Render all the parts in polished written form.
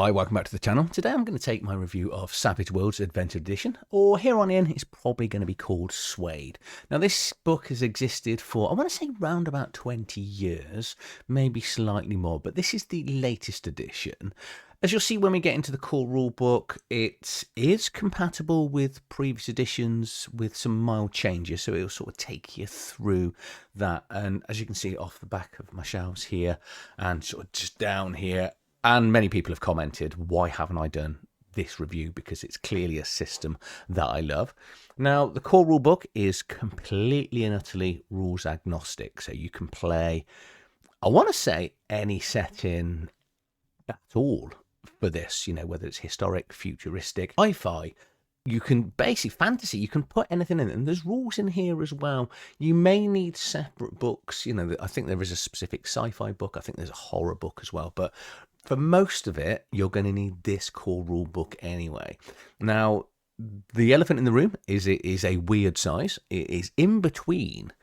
Hi, welcome back to the channel. Today I'm going to take my review of Savage Worlds Adventure Edition, or here on in it's probably going to be called Suede. Now this book has existed for, I want to say, round about 20 years, maybe slightly more, but this is the latest edition. As you'll see when we get into the core rulebook, it is compatible with previous editions with some mild changes, so it'll sort of take you through that. And as you can see off the back of my shelves here and sort of just down here, and many people have commented, why haven't I done this review? Because it's clearly a system that I love. Now, the core rulebook is completely and utterly rules agnostic. So you can play, I want to say, any setting at all for this, you know, whether it's historic, futuristic, sci-fi. You can basically fantasy, you can put anything in, and there's rules in here as well. You may need separate books, you know, I think there is a specific sci-fi book, I think there's a horror book as well, but for most of it, you're going to need this core rule book anyway. Now, the elephant in the room is it is a weird size. It is in between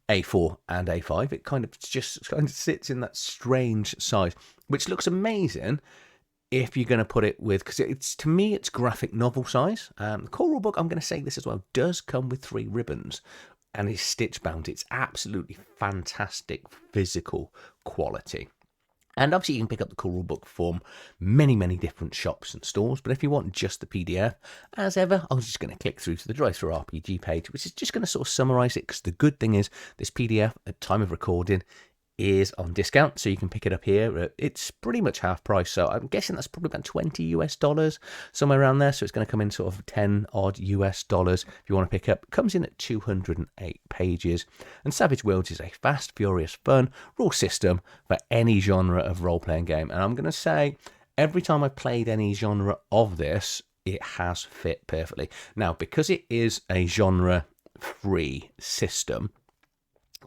A4 and A5. It kind of sits in that strange size, which looks amazing if you're going to put it with, because it's, to me, it's graphic novel size. The core rule book, I'm going to say this as well, does come with 3 ribbons and is stitch bound. It's absolutely fantastic physical quality. And obviously you can pick up the core rulebook from many different shops and stores. But if you want just the PDF, as ever, I was just going to click through to the Drive Through RPG page, which is just going to sort of summarize it. Because the good thing is this PDF at time of recording is on discount, so you can pick it up here. It's pretty much half price, so I'm guessing that's probably about $20 US, somewhere around there. So it's going to come in sort of 10 odd US dollars if you want to pick up. It comes in at 208 pages, and Savage Worlds is a fast, furious, fun rule system for any genre of role-playing game. And I'm going to say, every time I've played any genre of this, it has fit perfectly. Now, because it is a genre-free system,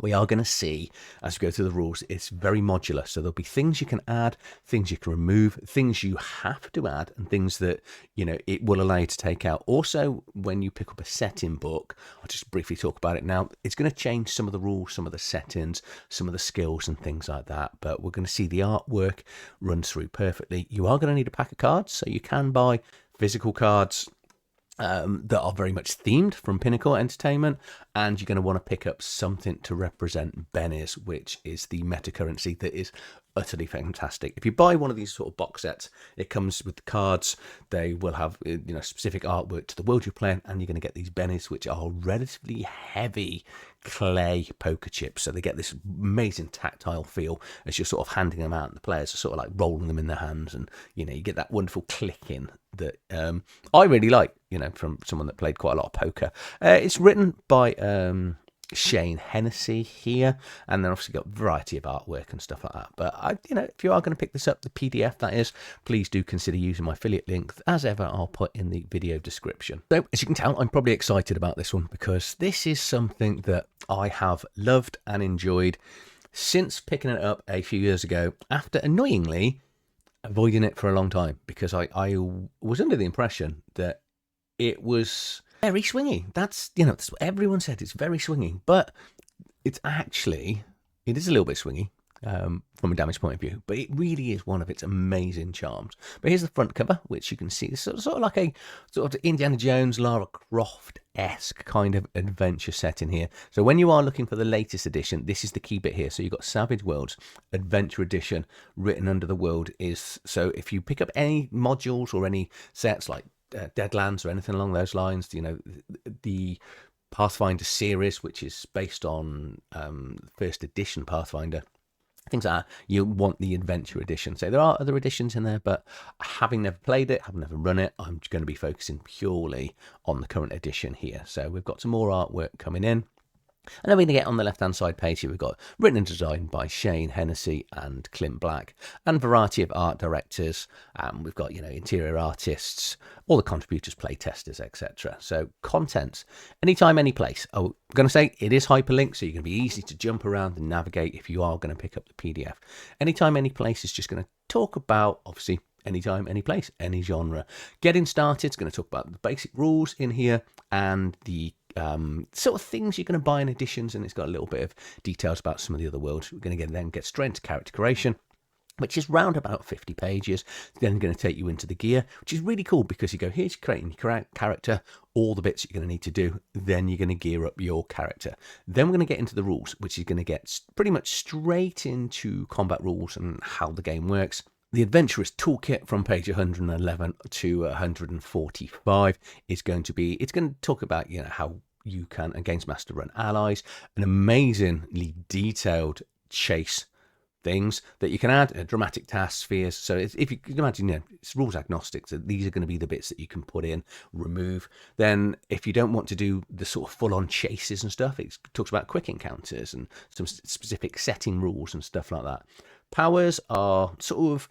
we are going to see, as we go through the rules, it's very modular. So there'll be things you can add, things you can remove, things you have to add, and things that, you know, it will allow you to take out. Also, when you pick up a setting book, I'll just briefly talk about it now, it's going to change some of the rules, some of the settings, some of the skills and things like that. But we're going to see the artwork run through perfectly. You are going to need a pack of cards, so you can buy physical cards that are very much themed from Pinnacle Entertainment, and you're going to want to pick up something to represent Benny's, which is the meta currency that is utterly fantastic. If you buy one of these sort of box sets, it comes with the cards. They will have, you know, specific artwork to the world you're playing, and you're going to get these Bennies, which are relatively heavy clay poker chips, so they get this amazing tactile feel as you're sort of handing them out, and the players are sort of like rolling them in their hands, and you know, you get that wonderful clicking that I really like, you know, from someone that played quite a lot of poker. It's written by Shane Hennessy here, and then obviously got a variety of artwork and stuff like that. But you know, if you are going to pick this up, the PDF that is, please do consider using my affiliate link. As ever, I'll put in the video description. So as you can tell, I'm probably excited about this one because this is something that I have loved and enjoyed since picking it up a few years ago, after annoyingly avoiding it for a long time, because I was under the impression that it was very swingy. That's, you know, that's what everyone said. It's very swingy, but it's actually, it is a little bit swingy from a damage point of view, but it really is one of its amazing charms. But here's the front cover, which you can see. It's sort of like a sort of Indiana Jones, Lara Croft-esque kind of adventure set in here. So when you are looking for the latest edition, this is the key bit here. So you've got Savage Worlds Adventure Edition written under the world is, so if you pick up any modules or any sets like Deadlands or anything along those lines, you know, the Pathfinder series, which is based on first edition Pathfinder, things like that, you want the adventure edition. So there are other editions in there, but having never played it, having never run it, I'm going to be focusing purely on the current edition here. So we've got some more artwork coming in. And then we're going to get on the left-hand side page here, we've got written and designed by Shane Hennessy and Clint Black, and variety of art directors. We've got, you know, interior artists, all the contributors, play testers, etc. So contents, anytime, any place. Oh, I'm going to say it is hyperlinked, so you're going to be easy to jump around and navigate if you are going to pick up the PDF. Anytime, any place is just going to talk about, obviously, anytime, any place, any genre. Getting started, it's going to talk about the basic rules in here and the sort of things you're going to buy in editions, and it's got a little bit of details about some of the other worlds. We're going to then get straight into character creation. which is round about 50 pages. Then going to take you into the gear, which is really cool because you go, here's creating your character, all the bits you're going to need to do. Then you're going to gear up your character. Then we're going to get into the rules, which is going to get pretty much straight into combat rules and how the game works. The Adventurer's Toolkit from page 111 to 145 is going to be, it's going to talk about, how you can, against Master, run allies, an amazingly detailed chase things that you can add, dramatic tasks, spheres. So if you can imagine, it's rules agnostic. So these are going to be the bits that you can put in, remove. Then if you don't want to do the sort of full-on chases and stuff, it talks about quick encounters and some specific setting rules and stuff like that. Powers are sort of,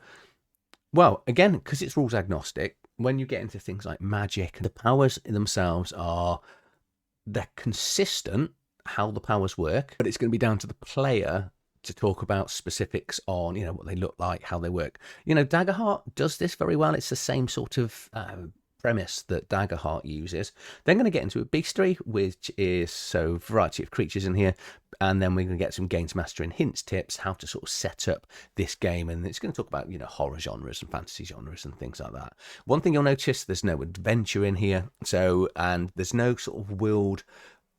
well, again, because it's rules agnostic, when you get into things like magic, the powers themselves they're consistent, how the powers work, but it's going to be down to the player to talk about specifics on, what they look like, how they work. Daggerheart does this very well. It's the same sort of premise that Daggerheart uses. Then going to get into a Bestiary, which is so variety of creatures in here. And then we're going to get some games mastering hints, tips, how to sort of set up this game. And it's going to talk about, horror genres and fantasy genres and things like that. One thing you'll notice, there's no adventure in here. And there's no sort of world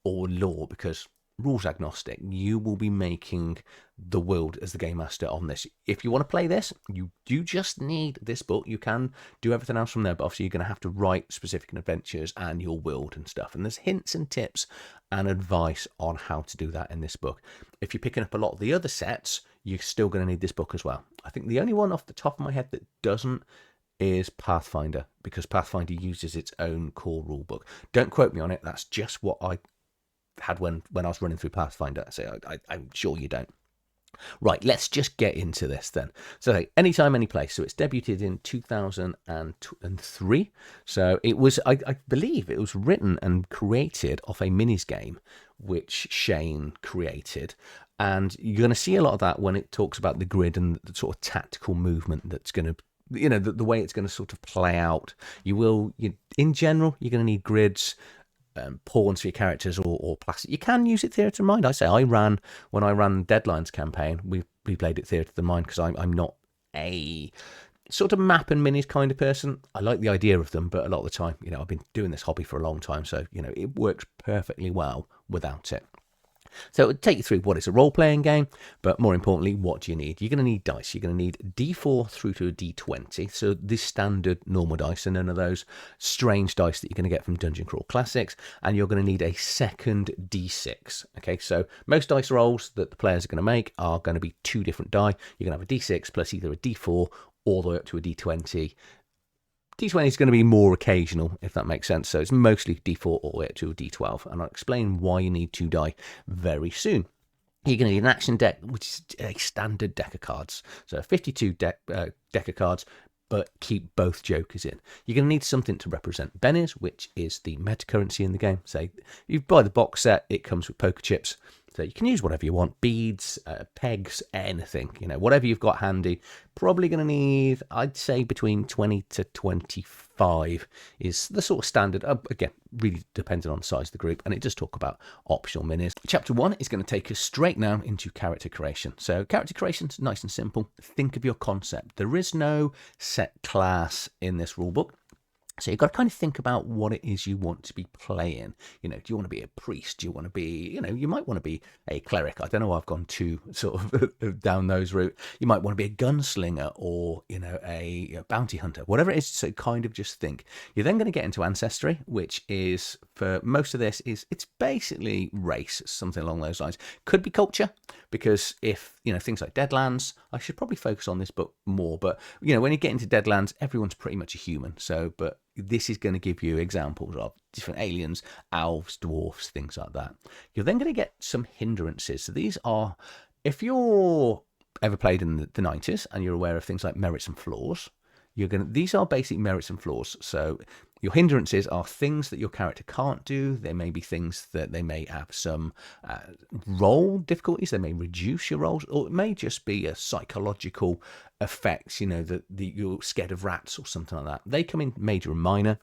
or lore, because rules agnostic, you will be making the world as the game master on this. If you want to play this, you do just need this book. You can do everything else from there, but obviously you're going to have to write specific adventures and your world and stuff. And there's hints and tips and advice on how to do that in this book. If you're picking up a lot of the other sets, you're still going to need this book as well. I think the only one off the top of my head that doesn't is Pathfinder, because Pathfinder uses its own core rule book. Don't quote me on it. That's just what I had when I was running through Pathfinder. So I'm sure you don't. Right, let's just get into this then. So Anytime, Any Place. So it's debuted in 2003. So it was, I believe it was written and created off a minis game, which Shane created. And you're going to see a lot of that when it talks about the grid and the sort of tactical movement that's going to, the way it's going to sort of play out. In general, you're going to need grids, pawns for your characters, or plastic. You can use it theatre of mind. When I ran Deadlands campaign, we played it theatre of the mind, because I'm not a sort of map and minis kind of person. I like the idea of them, but a lot of the time, I've been doing this hobby for a long time, so it works perfectly well without it. So it would take you through what is a role-playing game, but more importantly, what do you need? You're going to need dice. You're going to need D4 through to a D20. So this standard normal dice, and none of those strange dice that you're going to get from Dungeon Crawl Classics. And you're going to need a second D6. Okay, so most dice rolls that the players are going to make are going to be two different die. You're going to have a D6 plus either a D4 all the way up to a D20. D20 is going to be more occasional, if that makes sense. So it's mostly D4 all the way up to a D12. And I'll explain why you need two die very soon. You're going to need an action deck, which is a standard deck of cards. So 52 deck of cards, but keep both jokers in. You're going to need something to represent bennies, which is the meta currency in the game. So you buy the box set, it comes with poker chips. So you can use whatever you want, beads, pegs, anything, whatever you've got handy. Probably going to need, I'd say, between 20 to 25 is the sort of standard. Again, really depending on the size of the group, and it does talk about optional minis. Chapter 1 is going to take us straight now into character creation. So character creation is nice and simple. Think of your concept. There is no set class in this rulebook. So you've got to kind of think about what it is you want to be playing. Do you want to be a priest? Do you want to be, you might want to be a cleric. I don't know, I've gone too sort of down those route. You might want to be a gunslinger or, a bounty hunter, whatever it is. So kind of just think. You're then going to get into ancestry, which is, for most of this, it's basically race, something along those lines. Could be culture, because if, things like Deadlands, I should probably focus on this book more. But, when you get into Deadlands, everyone's pretty much a human. So, but this is going to give you examples of different aliens, elves, dwarfs, things like that. You're then going to get some hindrances. So these are, if you're ever played in the 90s and you're aware of things like merits and flaws, these are basic merits and flaws. So your hindrances are things that your character can't do. There may be things that they may have some roll difficulties. They may reduce your rolls, or it may just be a psychological effect, that you're scared of rats or something like that. They come in major and minor.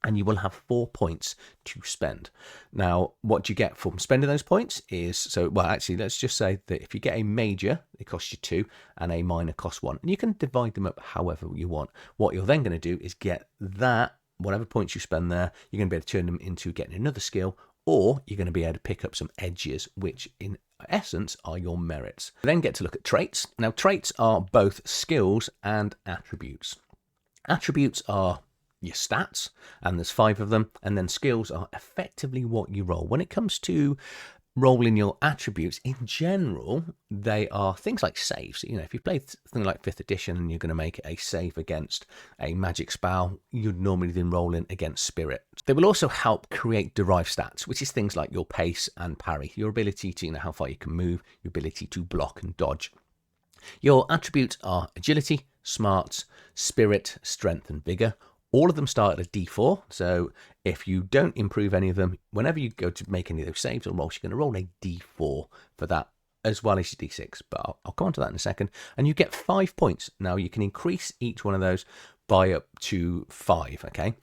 and you will have 4 points to spend. Now, what you get from spending those points is, so, well, actually, let's just say that if you get a major, it costs you 2, and a minor costs 1. And you can divide them up however you want. What you're then going to do is get that, whatever points you spend there, you're going to be able to turn them into getting another skill, or you're going to be able to pick up some edges, which in essence are your merits. You then get to look at traits. Now, traits are both skills and attributes. Attributes are your stats, and there's 5 of them, and then skills are effectively what you roll. When it comes to rolling your attributes, in general, they are things like saves. You know, if you play something like 5th edition and you're going to make a save against a magic spell, you'd normally then roll in against spirit. They will also help create derived stats, which is things like your pace and parry, your ability to, you know, how far you can move, your ability to block and dodge. Your attributes are agility, smarts, spirit, strength, and vigor. All of them start at a D4, so if you don't improve any of them, whenever you go to make any of those saves or rolls, you're going to roll a D4 for that, as well as your D6, but I'll come on to that in a second. And you get 5 points. Now, you can increase each one of those by up to 5, okay?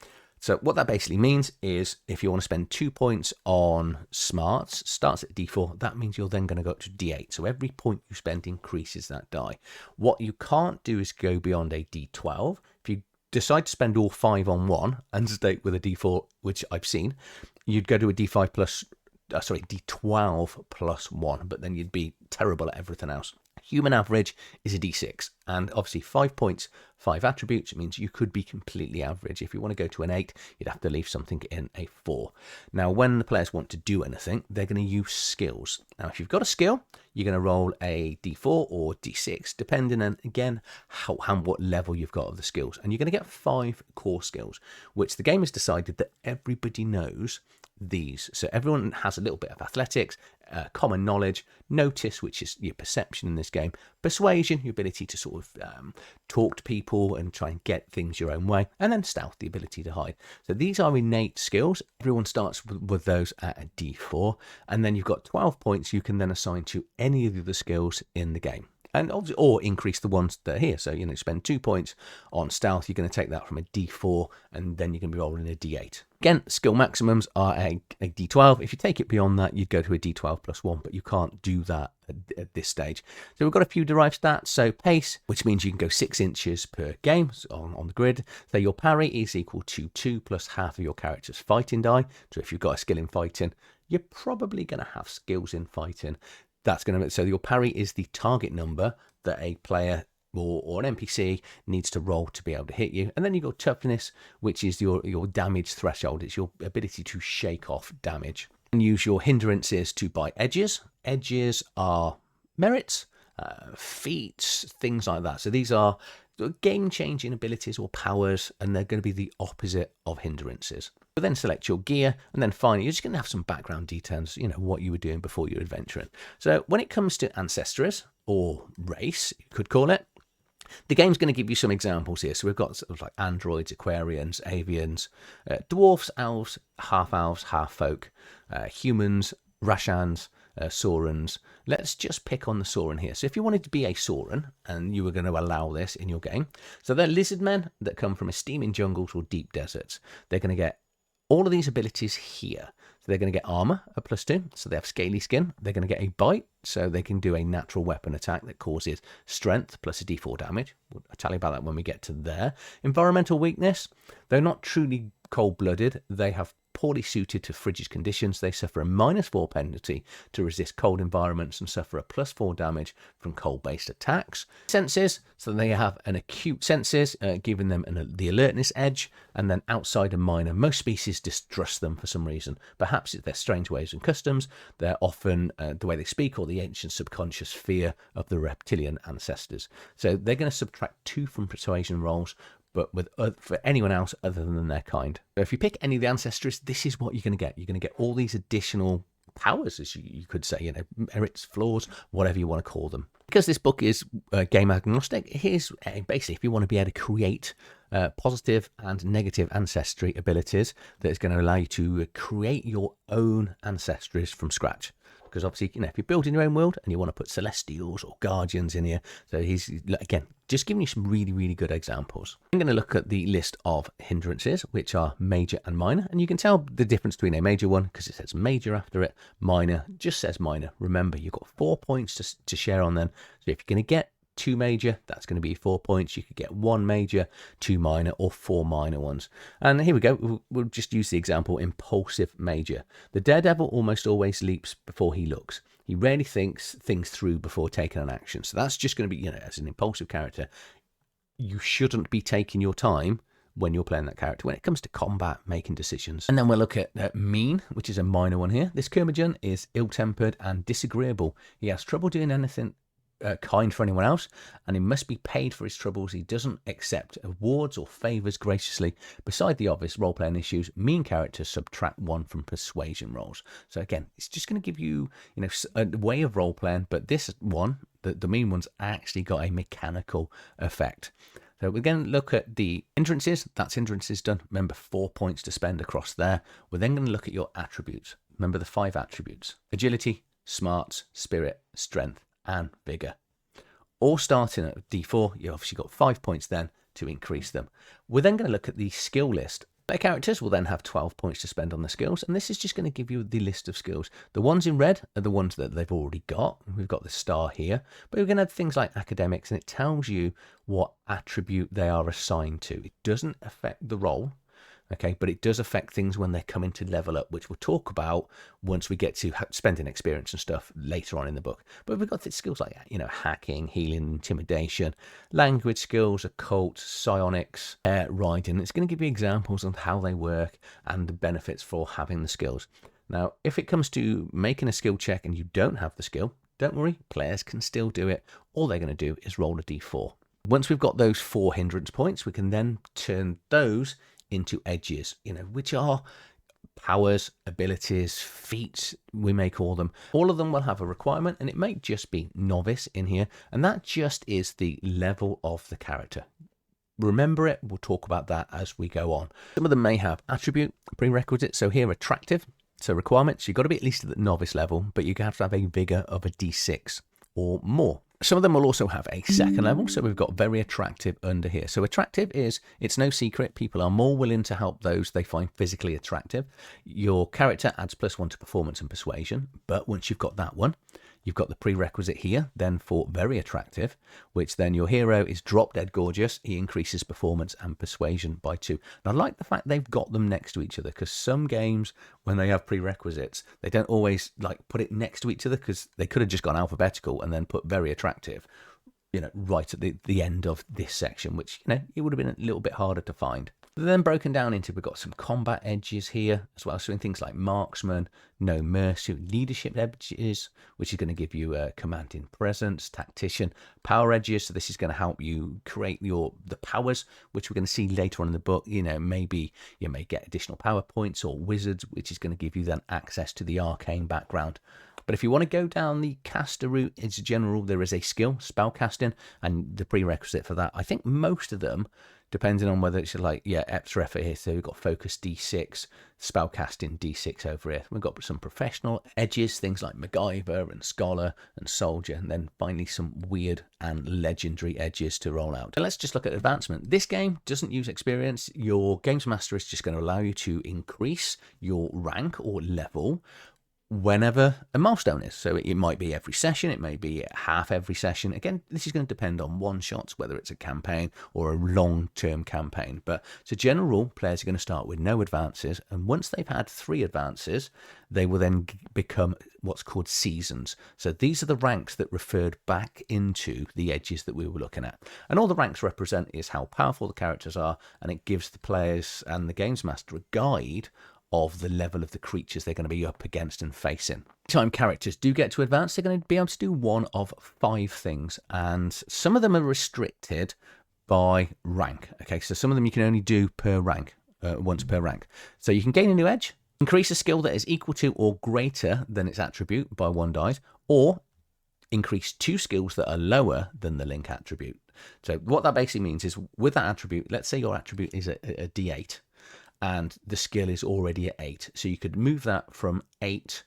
So what that basically means is if you want to spend 2 points on smarts, starts at D4, that means you're then going to go up to D8. So every point you spend increases that die. What you can't do is go beyond a D12. If you decide to spend all 5 on one and stay with a D4, which I've seen, you'd go to a D5 plus, D12 plus 1, but then you'd be terrible at everything else. Human average is a D6, and obviously 5 points, 5 attributes, it means you could be completely average. If you want to go to an 8, you'd have to leave something in a 4. Now, when the players want to do anything, they're going to use skills. Now, if you've got a skill, you're going to roll a D4 or D6, depending on, again, what level you've got of the skills. And you're going to get 5 core skills, which the game has decided that everybody knows these. So everyone has a little bit of athletics, common knowledge, notice, which is your perception in this game, persuasion, your ability to sort of talk to people and try and get things your own way, and then stealth, the ability to hide. So these are innate skills. Everyone starts with those at a D4, and then you've got 12 points you can then assign to any of the other skills in the game. And or increase the ones that are here. So, you know, spend 2 points on stealth, you're going to take that from a D4, and then you're going to be rolling a D8. Again, skill maximums are a D12. If you take it beyond that, you'd go to a D12 plus 1, but you can't do that at this stage. So we've got a few derived stats. So pace, which means you can go 6 inches per game on the grid. So your parry is equal to 2 plus half of your character's fighting die. So if you've got a skill in fighting, you're probably going to have skills in fighting. That's going to, so your parry is the target number that a player or an NPC needs to roll to be able to hit you. And then you've got toughness, which is your damage threshold. It's your ability to shake off damage. And use your hindrances to buy edges. Edges are merits, feats, things like that. So these are game-changing abilities or powers, and they're going to be the opposite of hindrances. You'll then select your gear, and then finally, you're just going to have some background details, you know, what you were doing before you were adventuring. So when it comes to ancestries, or race, you could call it, the game's going to give you some examples here. So we've got sort of like androids, Aquarians, avians, dwarfs, elves, half folk, humans, Rashans, Saurons. Let's just pick on the Sauron here. So if you wanted to be a Sauron, and you were going to allow this in your game, so they're lizard men that come from steaming jungles or deep deserts. They're going to get all of these abilities here. So they're going to get armor, a +2, so they have scaly skin. They're going to get a bite, so they can do a natural weapon attack that causes strength plus a d4 damage. I'll tell you about that when we get to there. Environmental weakness, they're not truly cold-blooded. They have poorly suited to frigid conditions. They suffer a -4 penalty to resist cold environments and suffer a +4 damage from cold-based attacks. Senses, so they have an acute senses, giving them the alertness edge, and then outside and minor. Most species distrust them for some reason. Perhaps it's their strange ways and customs. They're often the way they speak, or the ancient subconscious fear of the reptilian ancestors. So they're going to subtract 2 from persuasion rolls, but for anyone else other than their kind. So if you pick any of the ancestries, this is what you're going to get. You're going to get all these additional powers, as you could say, you know, merits, flaws, whatever you want to call them. Because this book is game agnostic, here's basically if you want to be able to create positive and negative ancestry abilities that is going to allow you to create your own ancestries from scratch. because obviously, if you're building your own world and you want to put Celestials or Guardians in here, so he's, again, just giving you some really, really good examples. I'm going to look at the list of hindrances, which are major and minor, and you can tell the difference between a major one because it says major after it, minor just says minor. Remember, you've got 4 points to share on then, so if you're going to get 2 major, that's going to be 4 points. You could get 1 major, 2 minor, or 4 minor ones. And here we go. We'll just use the example impulsive major. The daredevil almost always leaps before he looks. He rarely thinks things through before taking an action. So that's just going to be, as an impulsive character, you shouldn't be taking your time when you're playing that character when it comes to combat, making decisions. And then we'll look at mean, which is a minor one here. This curmudgeon is ill-tempered and disagreeable. He has trouble doing anything kind for anyone else, and he must be paid for his troubles. He doesn't accept awards or favors graciously. Beside the obvious role-playing issues, mean characters subtract 1 from persuasion rolls. So again, it's just going to give you, a way of role-playing, but this one, the mean one's actually got a mechanical effect. So we're going to look at the hindrances. That's hindrances done. Remember, 4 points to spend across there. We're then going to look at your attributes. Remember the 5 attributes: agility, smarts, spirit, strength, and vigor. All starting at D4, you obviously got 5 points then to increase them. We're then going to look at the skill list. Their characters will then have 12 points to spend on the skills, and this is just going to give you the list of skills. The ones in red are the ones that they've already got. We've got the star here, but we're going to have things like academics, and it tells you what attribute they are assigned to. It doesn't affect the role, okay, but it does affect things when they're coming to level up, which we'll talk about once we get to spending experience and stuff later on in the book. But we've got the skills like, hacking, healing, intimidation, language skills, occult, psionics, riding. It's going to give you examples of how they work and the benefits for having the skills. Now, if it comes to making a skill check and you don't have the skill, don't worry, players can still do it. All they're going to do is roll a d4. Once we've got those 4 hindrance points, we can then turn those into edges, which are powers, abilities, feats, we may call them. All of them will have a requirement, and it may just be novice in here, and that just is the level of the character. Remember it, we'll talk about that as we go on. Some of them may have attribute prerequisites, so here attractive, so requirements, you've got to be at least at the novice level, but you have to have a vigor of a d6 or more. Some of them will also have a second level, so we've got very attractive under here. So attractive is, it's no secret, people are more willing to help those they find physically attractive. Your character adds +1 to performance and persuasion, but once you've got that one, you've got the prerequisite here, then for very attractive, which then your hero is drop dead gorgeous. He increases performance and persuasion by 2. And I like the fact they've got them next to each other, because some games, when they have prerequisites, they don't always put it next to each other, because they could have just gone alphabetical and then put very attractive, right at the end of this section, which, it would have been a little bit harder to find. Then broken down into, we've got some combat edges here as well, so in things like marksman, no mercy, leadership edges, which is going to give you a commanding presence, tactician, power edges, so this is going to help you create the powers, which we're going to see later on in the book. Maybe you may get additional power points, or wizards, which is going to give you then access to the arcane background. But if you want to go down the caster route, as a general, there is a skill, spell casting, and the prerequisite for that, I think most of them, depending on whether it's extra effort here, so we've got focus d6, spell casting d6 over here. We've got some professional edges, things like MacGyver and Scholar and Soldier, and then finally some weird and legendary edges to roll out. So let's just look at advancement. This game doesn't use experience. Your Games Master is just going to allow you to increase your rank or level whenever a milestone is. So it might be every session, it may be half every session. Again, this is going to depend on one-shots, whether it's a campaign or a long-term campaign. But as a general rule, players are going to start with no advances, and once they've had 3 advances, they will then become what's called seasons. So these are the ranks that referred back into the edges that we were looking at. And all the ranks represent is how powerful the characters are, and it gives the players and the Games Master a guide of the level of the creatures they're going to be up against and facing. Time characters do get to advance, they're going to be able to do one of 5 things, and some of them are restricted by rank. Okay, so some of them you can only do per rank, once per rank. So you can gain a new edge, increase a skill that is equal to or greater than its attribute by 1 die, or increase 2 skills that are lower than the link attribute. So what that basically means is, with that attribute, let's say your attribute is a d8, and the skill is already at 8. So you could move that from 8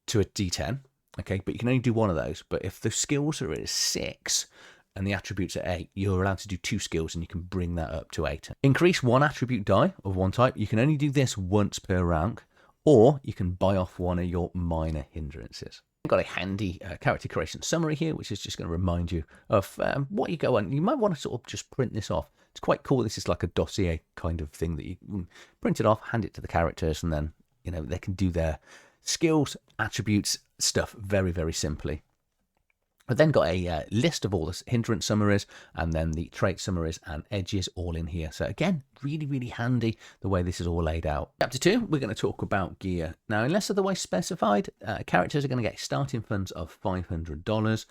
to a D10, okay, but you can only do one of those. But if the skills are at 6 and the attributes are 8, you're allowed to do 2 skills and you can bring that up to 8. Increase 1 attribute die of one type. You can only do this once per rank, or you can buy off one of your minor hindrances. I've got a handy character creation summary here, which is just going to remind you of what you go on. You might want to sort of just print this off. It's quite cool. This is like a dossier kind of thing that you print it off, hand it to the characters, and then they can do their skills, attributes, stuff very, very simply. I've then got a list of all the hindrance summaries and then the trait summaries and edges all in here. So again, really, really handy the way this is all laid out. Chapter 2, we're going to talk about gear. Now, unless otherwise specified, characters are going to get starting funds of $500.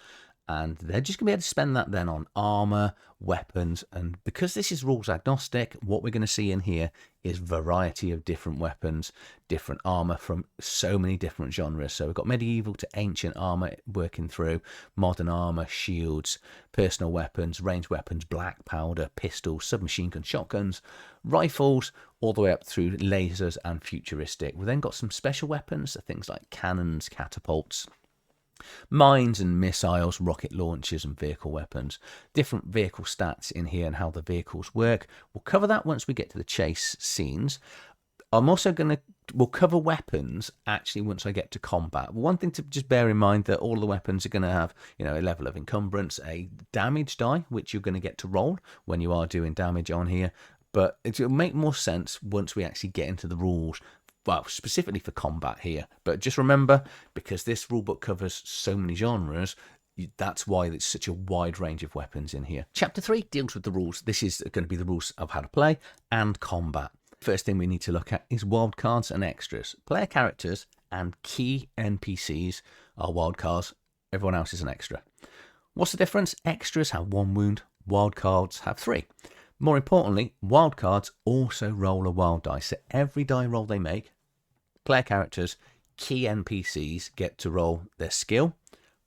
And they're just going to be able to spend that then on armor, weapons, and because this is rules agnostic, what we're going to see in here is variety of different weapons, different armor from so many different genres. So we've got medieval to ancient armor working through, modern armor, shields, personal weapons, ranged weapons, black powder, pistols, submachine gun, shotguns, rifles, all the way up through lasers and futuristic. We've then got some special weapons, so things like cannons, catapults, mines and missiles, rocket launchers and vehicle weapons. Different vehicle stats in here and how the vehicles work. We'll cover that once we get to the chase scenes. I'm also we'll cover weapons actually once I get to combat. One thing to just bear in mind that all the weapons are going to have, a level of encumbrance, a damage die, which you're going to get to roll when you are doing damage on here. But it'll make more sense once we actually get into the rules. Well, specifically for combat here. But just remember, because this rulebook covers so many genres, that's why it's such a wide range of weapons in here. Chapter 3 deals with the rules. This is going to be the rules of how to play and combat. First thing we need to look at is wildcards and extras. Player characters and key NPCs are wildcards. Everyone else is an extra. What's the difference? Extras have 1 wound. Wildcards have 3. More importantly, wildcards also roll a wild die. So every die roll they make, player characters, key NPCs get to roll their skill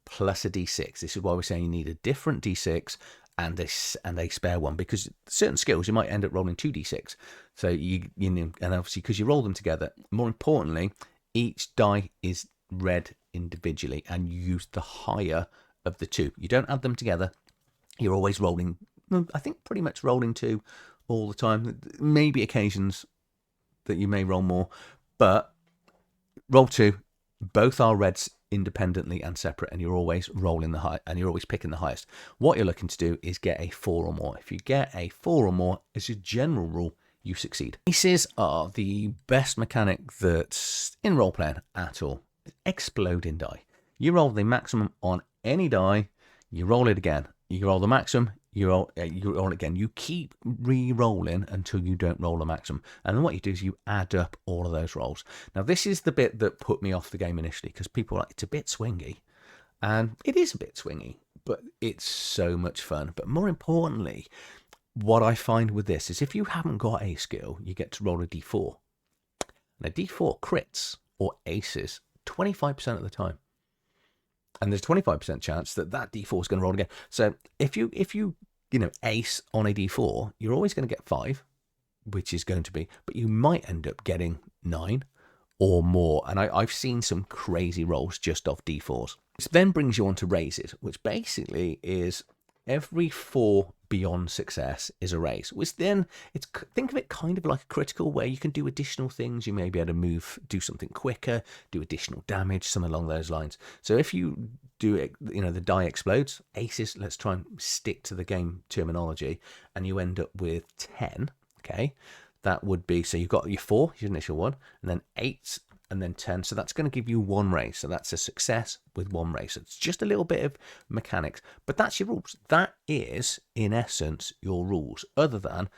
plus a d6. This is why we're saying you need a different d6 and a spare one, because certain skills you might end up rolling 2d6. So and obviously because you roll them together, more importantly, each die is read individually and you use the higher of the 2. You don't add them together. You're always rolling, I think pretty much rolling 2 all the time. Maybe occasions that you may roll more, but roll 2, both are reds independently and separate, and you're always rolling the high, and you're always picking the highest. What you're looking to do is get a 4 or more. If you get a 4 or more, as a general rule, you succeed. Aces are the best mechanic that's in role-playing at all. Exploding die. You roll the maximum on any die, you roll it again. You roll the maximum, you roll it again. You keep re-rolling until you don't roll a maximum. And then what you do is you add up all of those rolls. Now, this is the bit that put me off the game initially, because people are like, it's a bit swingy. And it is a bit swingy, but it's so much fun. But more importantly, what I find with this is if you haven't got a skill, you get to roll a d4. And a d4 crits or aces 25% of the time. And there's a 25% chance that d4 is going to roll again. So if you ace on a d4, you're always going to get 5, which is going to be, but you might end up getting 9 or more. And I've seen some crazy rolls just off d4s. This then brings you on to raises, which basically is every 4 beyond success is a raise, which then think of it kind of like a critical, where you can do additional things. You may be able to do something quicker, do additional damage, something along those lines. So if you do it, the die explodes, aces, let's try and stick to the game terminology, and you end up with 10, okay? That would be, so you've got your 4, your initial one, and then 8, and then 10. So that's going to give you 1 raise. So that's a success with 1 raise. So it's just a little bit of mechanics, but that's your rules. That is, in essence, your rules. Other than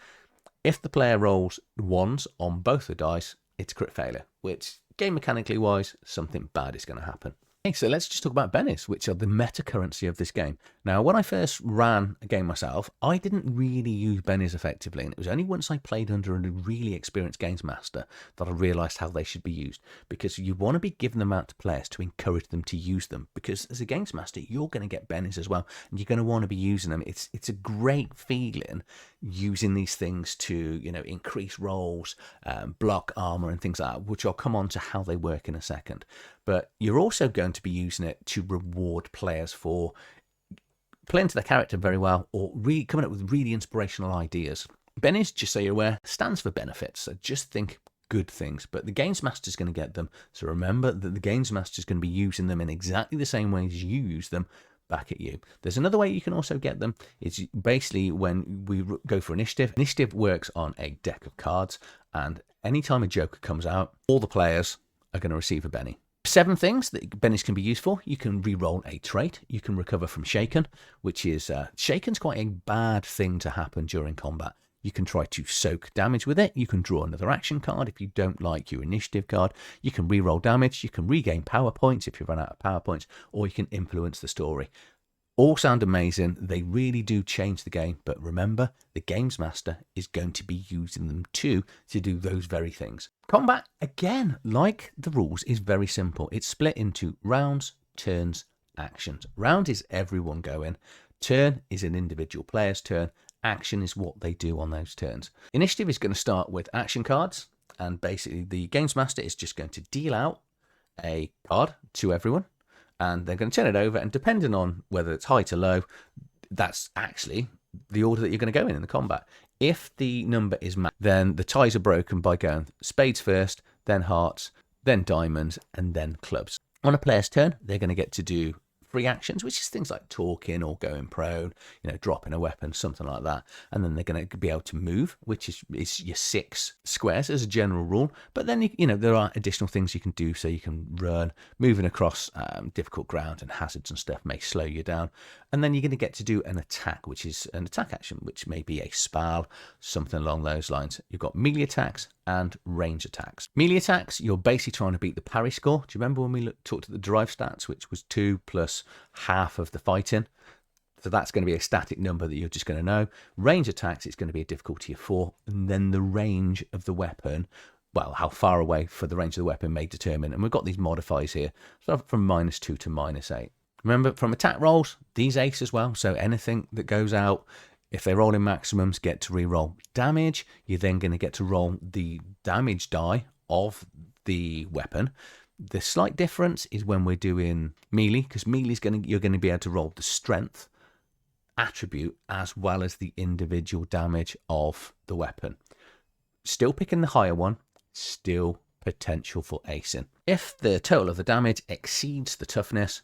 if the player rolls 1s on both the dice, it's crit failure, which game mechanically wise, something bad is going to happen. Okay, so let's just talk about bennies, which are the meta currency of this game. Now, when I first ran a game myself, I didn't really use bennies effectively, and it was only once I played under a really experienced games master that I realised how they should be used. Because you want to be giving them out to players to encourage them to use them. Because as a games master, you're going to get bennies as well, and you're going to want to be using them. It's a great feeling using these things to, you know, increase rolls, block armor, and things like that, which I'll come on to how they work in a second. But you're also going to be using it to reward players for playing to their character very well, or really coming up with really inspirational ideas. Bennies, just so you're aware, stands for benefits. So just think good things, but the Games Master's going to get them. So remember that the Games Master's going to be using them in exactly the same way as you use them back at you. There's another way you can also get them. It's basically when we go for initiative. Initiative works on a deck of cards, and anytime a Joker comes out, all the players are going to receive a Benny. 7 things that bennies can be used for. You can re-roll a trait. You can recover from shaken, which is shaken's quite a bad thing to happen during combat. You can try to soak damage with it. You can draw another action card if you don't like your initiative card. You can re-roll damage. You can regain power points if you run out of power points, or you can influence the story. All sound amazing. They really do change the game, but remember, the Games Master is going to be using them too to do those very things. Combat, again, like the rules, is very simple. It's split into rounds, turns, actions. Round is everyone going. Turn is an individual player's turn. Action is what they do on those turns. Initiative is going to start with action cards, and basically the Games Master is just going to deal out a card to everyone, and they're going to turn it over, and depending on whether it's high to low, that's actually the order that you're going to go in the combat. If the number is matched, then the ties are broken by going spades first, then hearts, then diamonds, and then clubs. On a player's turn, they're going to get to do free actions, which is things like talking or going prone, you know, dropping a weapon, something like that. And then they're going to be able to move, which is your 6 squares as a general rule. But then, you know, there are additional things you can do. So you can run, moving across difficult ground and hazards and stuff may slow you down. And then you're going to get to do an attack, which is an attack action, which may be a spell, something along those lines. You've got melee attacks and range attacks. Melee attacks, you're basically trying to beat the parry score. Do you remember when we talked at the drive stats, which was 2 plus half of the fighting? So that's going to be a static number that you're just going to know. Range attacks, it's going to be a difficulty of 4. And then the range of the weapon, well, how far away for the range of the weapon may determine. And we've got these modifiers here, so from -2 to -8. Remember, from attack rolls, these ace as well. So anything that goes out, if they roll in maximums, get to re-roll damage. You're then going to get to roll the damage die of the weapon. The slight difference is when we're doing melee, because melee is you're going to be able to roll the strength attribute as well as the individual damage of the weapon. Still picking the higher one, still potential for acing. If the total of the damage exceeds the toughness,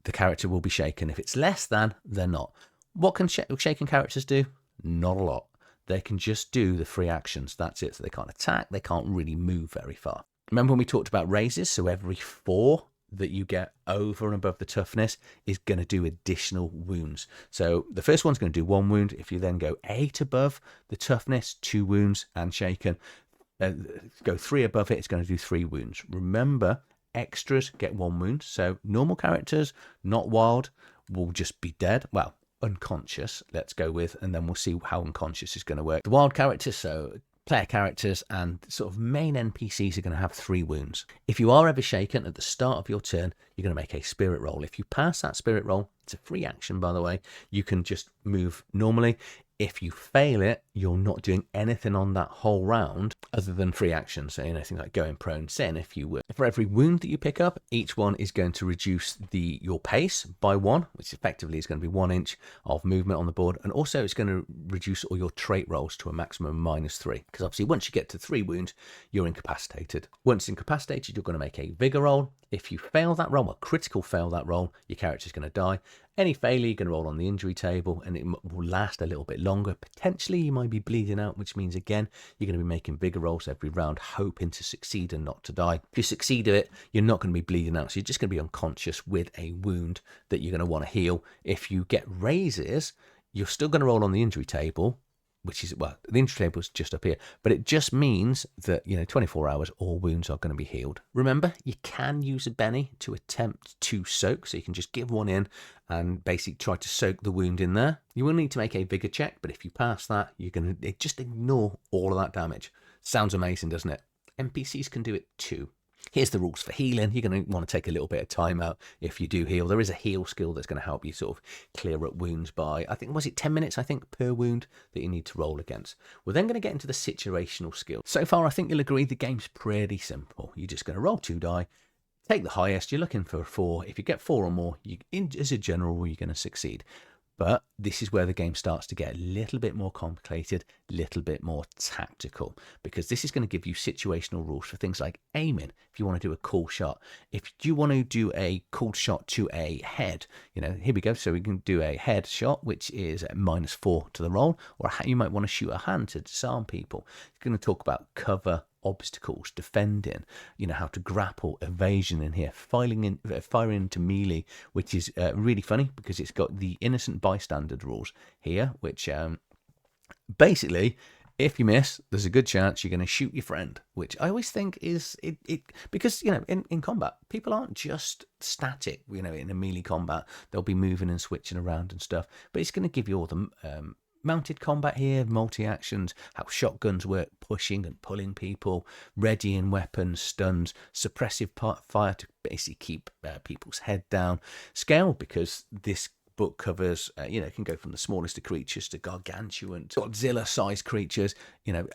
the character will be shaken. If it's less than, they're not. What can shaken characters do? Not a lot. They can just do the free actions. That's it. So they can't attack. They can't really move very far. Remember when we talked about raises? So every 4 that you get over and above the toughness is going to do additional wounds. So the first one's going to do 1 wound. If you then go 8 above the toughness, 2 wounds and shaken. Go 3 above it, it's going to do 3 wounds. Remember, extras get 1 wound. So normal characters, not wild, will just be dead. Well, unconscious, let's go with, and then we'll see how unconscious is going to work. The wild characters, so player characters and sort of main NPCs, are going to have 3 wounds. If you are ever shaken at the start of your turn, you're going to make a spirit roll. If you pass that spirit roll, it's a free action, by the way, you can just move normally. If you fail it, you're not doing anything on that whole round other than free actions, so anything like going prone, sin, if you would. For every wound that you pick up, each one is going to reduce your pace by 1, which effectively is going to be 1 inch of movement on the board. And also it's going to reduce all your trait rolls to a maximum of -3. Because obviously once you get to 3 wounds, you're incapacitated. Once incapacitated, you're going to make a vigor roll. If you fail that roll, a critical fail that roll, your character's going to die. Any failure, you're going to roll on the injury table, and it will last a little bit longer. Potentially, you might be bleeding out, which means, again, you're going to be making vigor rolls every round, hoping to succeed and not to die. If you succeed at it, you're not going to be bleeding out, so you're just going to be unconscious with a wound that you're going to want to heal. If you get raises, you're still going to roll on the injury table, which is, well, the entry table is just up here, but it just means that, 24 hours, all wounds are going to be healed. Remember, you can use a Benny to attempt to soak, so you can just give one in and basically try to soak the wound in there. You will need to make a vigor check, but if you pass that, you're going to just ignore all of that damage. Sounds amazing, doesn't it? NPCs can do it too. Here's the rules for healing. You're going to want to take a little bit of time out if you do heal. There is a heal skill that's going to help you sort of clear up wounds by, I think, was it 10 minutes, per wound that you need to roll against. We're then going to get into the situational skill. So far, I think you'll agree the game's pretty simple. You're just going to roll 2 die, take the highest. You're looking for 4. If you get 4 or more, as a general rule, you're going to succeed. But this is where the game starts to get a little bit more complicated, a little bit more tactical, because this is going to give you situational rules for things like aiming. If you want to do a cool shot, if you want to do a cool shot to a head, here we go. So we can do a head shot, which is at -4 to the roll, or you might want to shoot a hand to disarm people. It's going to talk about cover, obstacles, defending, how to grapple, evasion in here, firing into melee, which is really funny because it's got the innocent bystander rules here, which basically, if you miss, there's a good chance you're going to shoot your friend, which I always think is it because in combat people aren't just static. In a melee combat they'll be moving and switching around and stuff, but it's going to give you all the mounted combat here, multi-actions, how shotguns work, pushing and pulling people, readying weapons, stuns, suppressive fire to basically keep people's head down. Scale, because this book covers, it can go from the smallest of creatures to gargantuan, Godzilla-sized creatures.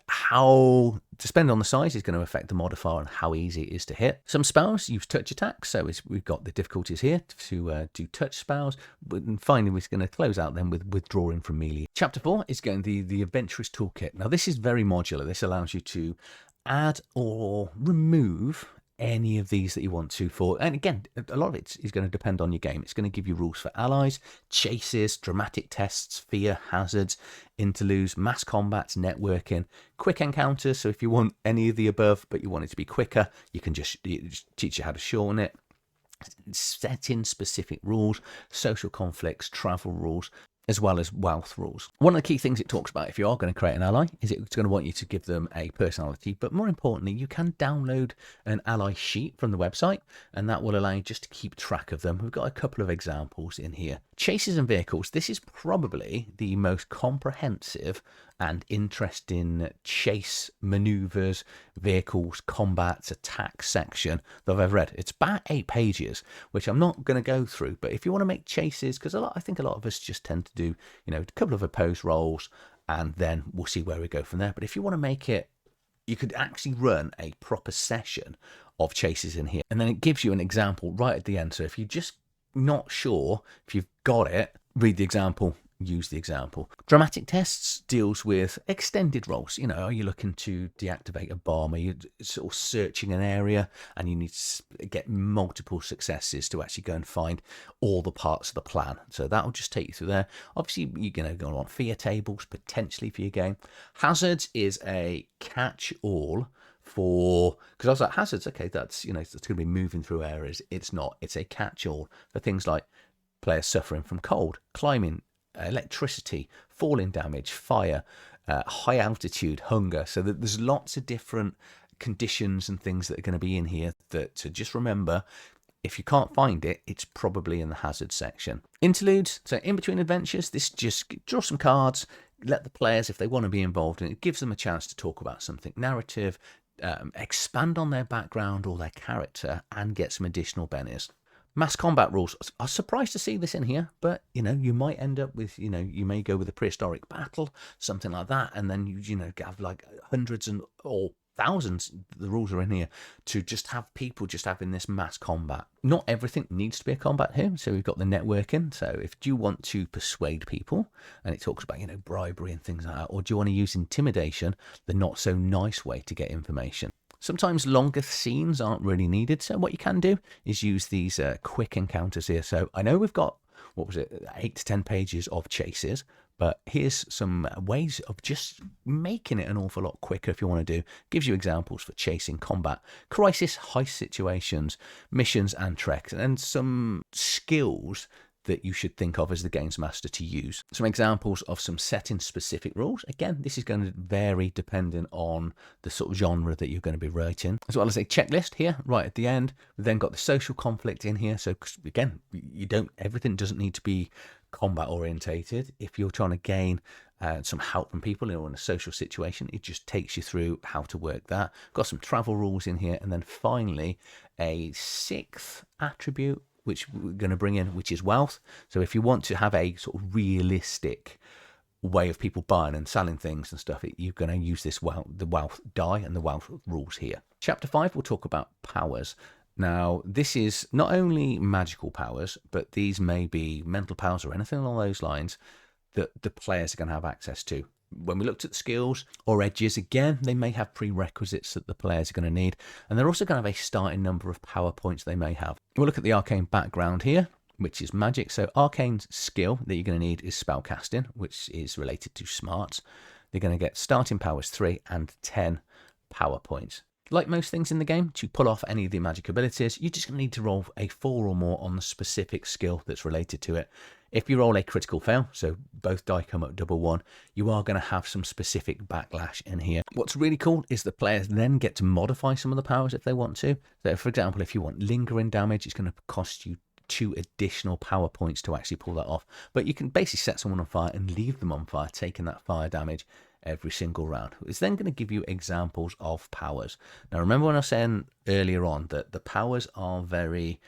How to spend on the size is going to affect the modifier and how easy it is to hit. Some spells use touch attacks, so we've got the difficulties here to do touch spells. And finally, we're going to close out then with withdrawing from melee. Chapter 4 is going to the Adventurer's Toolkit. Now, this is very modular. This allows you to add or remove any of these that you want to and again, a lot of it is going to depend on your game. It's going to give you rules for allies, chases, dramatic tests, fear, hazards, interludes, mass combats, networking, quick encounters. So if you want any of the above but you want it to be quicker, you can just teach you how to shorten it. Set in specific rules, social conflicts, travel rules, as well as wealth rules. One of the key things it talks about if you are going to create an ally is it's going to want you to give them a personality, but more importantly, you can download an ally sheet from the website, and that will allow you just to keep track of them. We've got a couple of examples in here. Chases and vehicles. This is probably the most comprehensive and interesting chase maneuvers, vehicles, combats, attacks section that I've ever read. It's about 8 pages, which I'm not going to go through, but if you want to make chases, because I think a lot of us just tend to do, a couple of opposed rolls, and then we'll see where we go from there. But if you want to make it, you could actually run a proper session of chases in here, and then it gives you an example right at the end. So if you're just not sure if you've got it, read the example, use the example. Dramatic tests deals with extended rolls. Are you looking to deactivate a bomb? Are you sort of searching an area and you need to get multiple successes to actually go and find all the parts of the plan? So that'll just take you through there. Obviously, you're going to want fear tables potentially for your game. Hazards is a catch-all for, because I was like, hazards, okay, that's it's going to be moving through areas. It's not. It's a catch-all for things like players suffering from cold, climbing, electricity, falling damage, fire, high altitude, hunger. So that there's lots of different conditions and things that are going to be in here that to just remember, if you can't find it, it's probably in the hazard section. Interludes, so in between adventures, this just draw some cards, let the players, if they want to be involved, and it gives them a chance to talk about something narrative, expand on their background or their character, and get some additional bennies. Mass combat rules. I was surprised to see this in here, but you might end up with, you may go with a prehistoric battle, something like that, and then you have like hundreds or thousands. The rules are in here to just have people just having this mass combat. Not everything needs to be a combat here, so we've got the networking. So if you want to persuade people, and it talks about bribery and things like that, or do you want to use intimidation, the not so nice way to get information. Sometimes longer scenes aren't really needed, so what you can do is use these quick encounters here. So I know we've got, 8 to 10 pages of chases, but here's some ways of just making it an awful lot quicker if you want to do. Gives you examples for chasing, combat, crisis, heist situations, missions and treks, and some skills that you should think of as the games master to use. Some examples of some setting specific rules. Again, this is going to vary depending on the sort of genre that you're going to be writing, as well as a checklist here right at the end. We've then got the social conflict in here. So again, everything doesn't need to be combat orientated. If you're trying to gain some help from people in a social situation, it just takes you through how to work that. Got some travel rules in here, and then finally a 6th attribute which we're going to bring in, which is wealth. So if you want to have a sort of realistic way of people buying and selling things and stuff, you're going to use this the wealth die and the wealth rules here. Chapter 5, we'll talk about powers. Now, this is not only magical powers, but these may be mental powers or anything along those lines that the players are going to have access to. When we looked at the skills or edges, again, they may have prerequisites that the players are going to need, and they're also going to have a starting number of power points they may have. We'll look at the arcane background here, which is magic. So arcane skill that you're going to need is spellcasting, which is related to smarts. They're going to get starting powers 3 and 10 power points. Like most things in the game, to pull off any of the magic abilities, you're just going to need to roll a 4 or more on the specific skill that's related to it. If you roll a critical fail, so both die come up double 1, you are going to have some specific backlash in here. What's really cool is the players then get to modify some of the powers if they want to. So for example, if you want lingering damage, it's going to cost you 2 additional power points to actually pull that off. But you can basically set someone on fire and leave them on fire, taking that fire damage every single round. It's then going to give you examples of powers. Now remember when I was saying earlier on that the powers are very,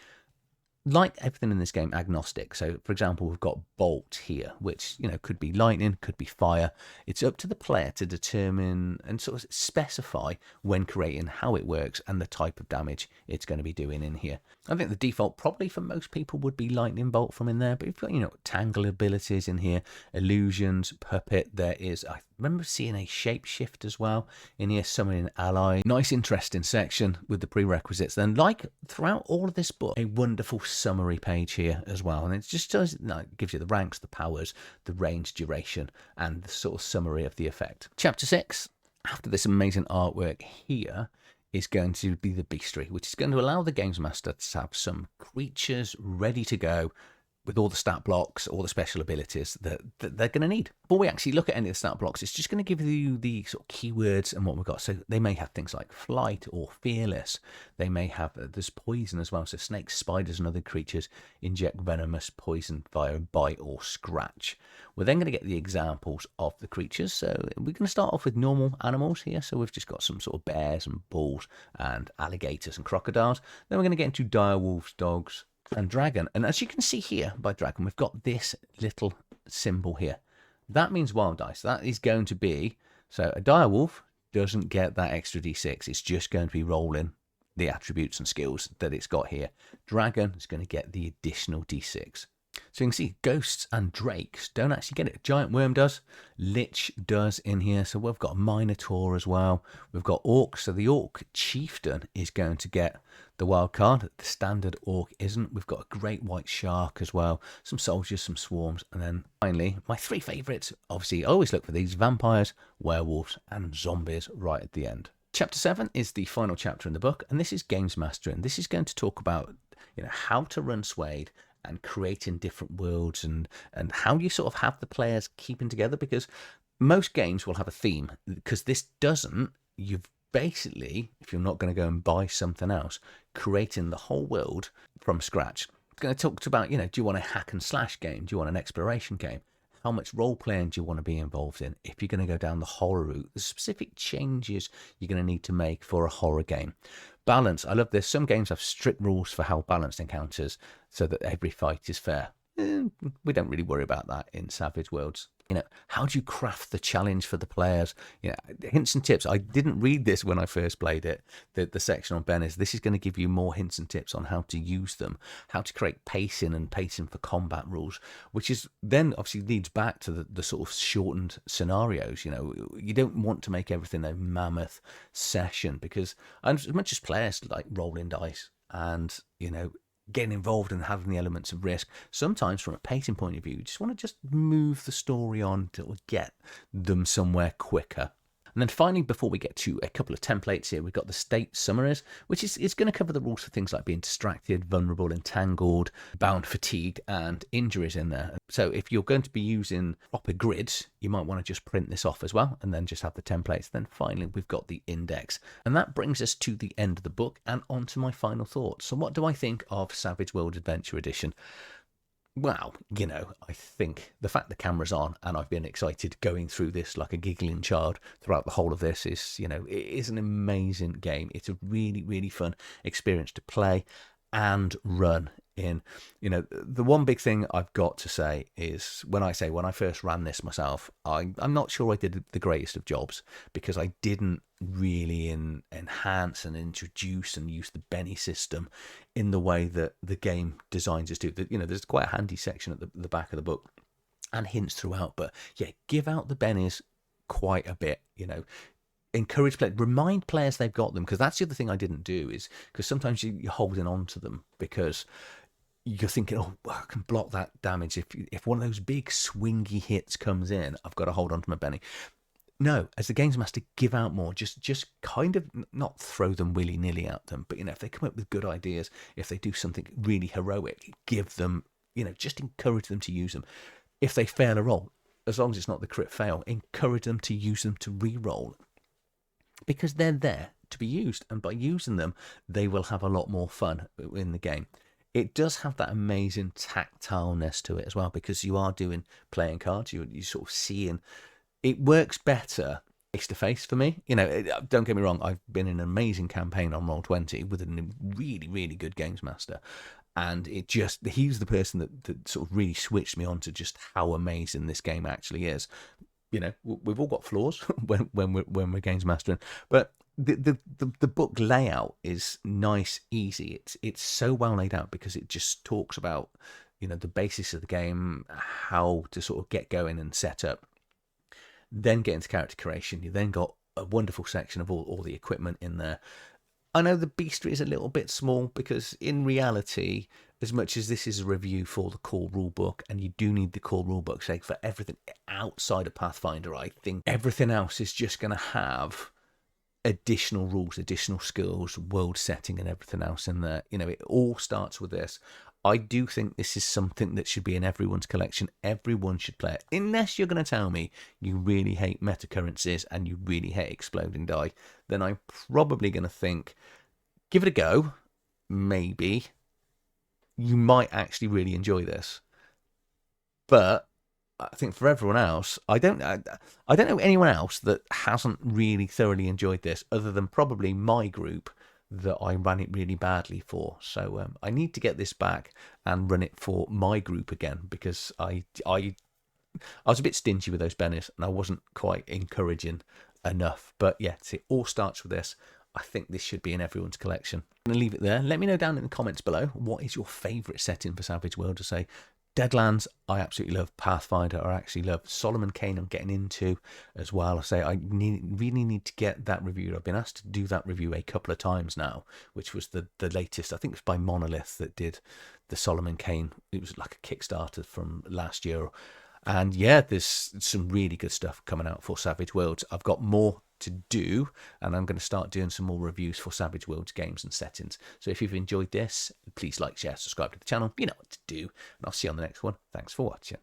like everything in this game, agnostic. So for example, we've got bolt here, which could be lightning, could be fire. It's up to the player to determine and sort of specify when creating how it works and the type of damage it's going to be doing in here. I think the default probably for most people would be lightning bolt from in there, but you've got tangle abilities in here, illusions, puppet. There is, I remember seeing a shapeshift as well in here, summoning ally. Nice interesting section with the prerequisites. Then like throughout all of this book, a wonderful summary page here as well, and it just does, it gives you the ranks, the powers, the range, duration, and the sort of summary of the effect. Chapter 6, after this amazing artwork here, is going to be the Bestiary, which is going to allow the games master to have some creatures ready to go with all the stat blocks, all the special abilities that they're going to need. Before we actually look at any of the stat blocks, it's just going to give you the sort of keywords and what we've got. So they may have things like flight or fearless. They may have, there's poison as well. So snakes, spiders, and other creatures inject venomous poison via bite or scratch. We're then going to get the examples of the creatures. So we're going to start off with normal animals here. So we've just got some sort of bears and bulls and alligators and crocodiles. Then we're going to get into dire wolves, dogs, and dragon. And as you can see here by dragon, we've got this little symbol here. That means wild dice. That is going to be, so a dire wolf doesn't get that extra d6. It's just going to be rolling the attributes and skills that it's got here. Dragon is going to get the additional d6. So you can see ghosts and drakes don't actually get it. Giant worm does. Lich does in here. So we've got a minotaur as well. We've got orcs. So the orc chieftain is going to get the wild card. The standard orc isn't. We've got a great white shark as well. Some soldiers, some swarms. And then finally, my 3 favourites. Obviously, I always look for these: vampires, werewolves, and zombies right at the end. Chapter 7 is the final chapter in the book. And this is games mastering. This is going to talk about how to run Swade and creating different worlds and how you sort of have the players keeping together, because most games will have a theme. Because this doesn't, you've basically, if you're not going to go and buy something else, creating the whole world from scratch. It's going to talk about, do you want a hack and slash game? Do you want an exploration game? How much role playing do you want to be involved in? If you're going to go down the horror route, the specific changes you're going to need to make for a horror game. Balance. I love this. Some games have strict rules for how balanced encounters so that every fight is fair. We don't really worry about that in Savage Worlds. How do you craft the challenge for the players? Hints and tips. I didn't read this when I first played it. The section on Ben is, this is going to give you more hints and tips on how to use them, how to create pacing and pacing for combat rules, which is then obviously leads back to the sort of shortened scenarios. You don't want to make everything a mammoth session, because as much as players like rolling dice and, getting involved and having the elements of risk, sometimes from a pacing point of view, you just want to just move the story on to get them somewhere quicker. And then finally, before we get to a couple of templates here, we've got the state summaries, which is going to cover the rules for things like being distracted, vulnerable, entangled, bound, fatigued, and injuries in there. So if you're going to be using proper grids, you might want to just print this off as well, and then just have the templates. Then finally, we've got the index. And that brings us to the end of the book and on to my final thoughts. So what do I think of Savage Worlds Adventure Edition? Well, I think the fact the camera's on and I've been excited going through this like a giggling child throughout the whole of this is, it is an amazing game. It's a really, really fun experience to play and run in. The one big thing I've got to say is when I first ran this myself, I'm not sure I did the greatest of jobs because I didn't really enhance and introduce and use the Benny system in the way that the game designs us to. There's quite a handy section at the back of the book and hints throughout, but yeah, give out the bennies quite a bit. Encourage players, remind players they've got them, because that's the other thing I didn't do, is because sometimes you're holding on to them because you're thinking, oh, I can block that damage. If one of those big swingy hits comes in, I've got to hold on to my Benny. No, as the games master, give out more. Just kind of not throw them willy-nilly at them, but if they come up with good ideas, if they do something really heroic, give them, just encourage them to use them. If they fail a roll, as long as it's not the crit fail, encourage them to use them to re-roll, because they're there to be used, and by using them, they will have a lot more fun in the game. It does have that amazing tactileness to it as well, because you are doing playing cards. You sort of seeing. It works better face-to-face for me. Don't get me wrong, I've been in an amazing campaign on Roll20 with a really, really good games master. And he's the person that sort of really switched me on to just how amazing this game actually is. We've all got flaws when we're games mastering, but the book layout is nice, easy. It's so well laid out because it just talks about the basis of the game, how to sort of get going and set up. Then get into character creation. You then got a wonderful section of all the equipment in there. I know the Bestiary is a little bit small because in reality, as much as this is a review for the core rulebook, and you do need the core rulebook, say, for everything outside of Pathfinder, I think everything else is just going to have additional rules, additional skills, world setting, and everything else in there. It all starts with this. I do think this is something that should be in everyone's collection. Everyone should play it. Unless you're going to tell me you really hate meta currencies and you really hate exploding die, then I'm probably going to think, give it a go. Maybe. You might actually really enjoy this. But I think for everyone else, I don't know anyone else that hasn't really thoroughly enjoyed this, other than probably my group that I ran it really badly for. So I need to get this back and run it for my group again, because I was a bit stingy with those bennies and I wasn't quite encouraging enough. But yeah, it all starts with this. I think this should be in everyone's collection. I'm going to leave it there. Let me know down in the comments below, what is your favourite setting for Savage World? To say Deadlands, I absolutely love. Pathfinder, I actually love. Solomon Kane, I'm getting into as well. I say I really need to get that reviewed. I've been asked to do that review a couple of times now, which was the latest. I think it was by Monolith that did the Solomon Kane. It was like a Kickstarter from last year. And yeah, there's some really good stuff coming out for Savage Worlds. I've got more to do, and I'm going to start doing some more reviews for Savage Worlds games and settings. So if you've enjoyed this, please like, share, subscribe to the channel. You know what to do, and I'll see you on the next one. Thanks for watching.